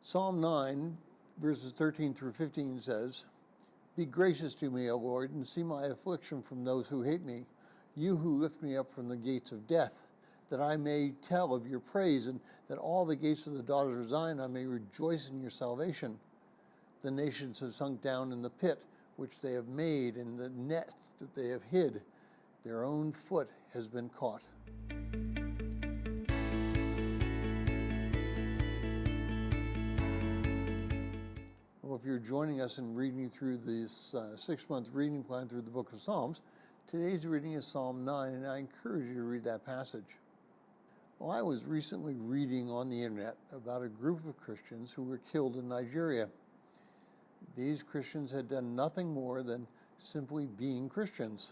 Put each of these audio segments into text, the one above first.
Psalm 9, verses 13 through 15 says, "Be gracious to me, O Lord, and see my affliction from those who hate me. You who lift me up from the gates of death, that I may tell of your praise, and that all the gates of the daughters of Zion I may rejoice in your salvation. The nations have sunk down in the pit which they have made, in the net that they have hid. Their own foot has been caught." Well, if you're joining us in reading through this 6-month reading plan through the book of Psalms, today's reading is Psalm 9, and I encourage you to read that passage. Well, I was recently reading on the internet about a group of Christians who were killed in Nigeria. These Christians had done nothing more than simply being Christians,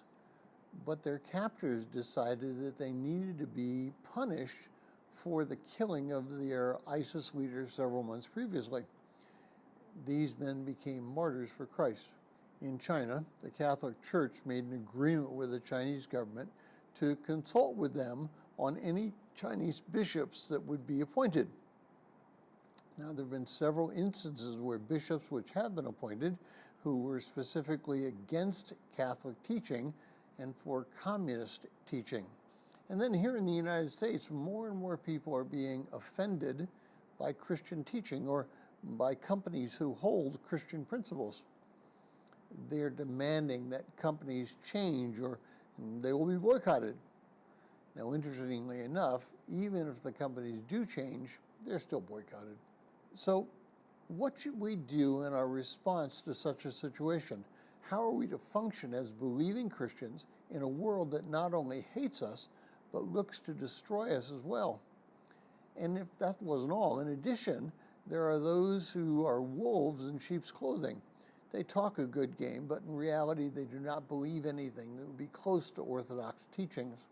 but their captors decided that they needed to be punished for the killing of their ISIS leaders several months previously. These men became martyrs for Christ. In China, the Catholic Church made an agreement with the Chinese government to consult with them on any Chinese bishops that would be appointed. Now, there have been several instances where bishops which have been appointed who were specifically against Catholic teaching and for communist teaching. And then here in the United States, more and more people are being offended by Christian teaching or by companies who hold Christian principles. They're demanding that companies change or they will be boycotted. Now, interestingly enough, even if the companies do change, they're still boycotted. So, what should we do in our response to such a situation? How are we to function as believing Christians in a world that not only hates us, but looks to destroy us as well? And if that wasn't all, in addition, there are those who are wolves in sheep's clothing. They talk a good game, but in reality, they do not believe anything that would be close to Orthodox teachings.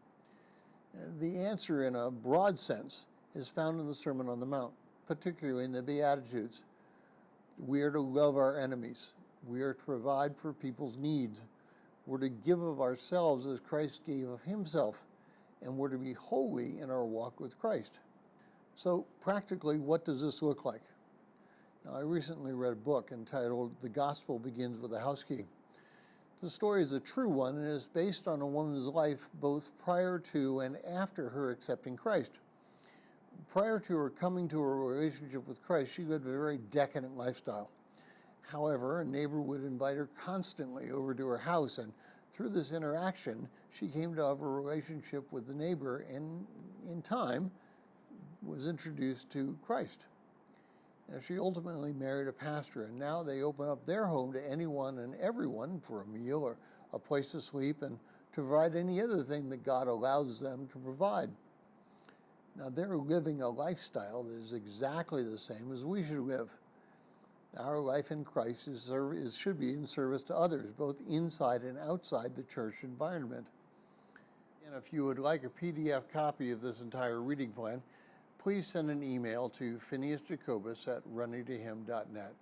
And the answer, in a broad sense, is found in the Sermon on the Mount, particularly in the Beatitudes. We are to love our enemies. We are to provide for people's needs. We're to give of ourselves as Christ gave of himself. And we're to be holy in our walk with Christ. So practically, what does this look like? Now, I recently read a book entitled "The Gospel Begins with a House Key." The story is a true one and is based on a woman's life both prior to and after her accepting Christ. Prior to her coming to a relationship with Christ, she lived a very decadent lifestyle. However, a neighbor would invite her constantly over to her house, and through this interaction, she came to have a relationship with the neighbor and, in time, was introduced to Christ. Now, she ultimately married a pastor, and now they open up their home to anyone and everyone for a meal or a place to sleep and to provide any other thing that God allows them to provide. Now, they're living a lifestyle that is exactly the same as we should live. Our life in Christ should be in service to others, both inside and outside the church environment. And if you would like a PDF copy of this entire reading plan, please send an email to phineasjacobus@runningtohim.net.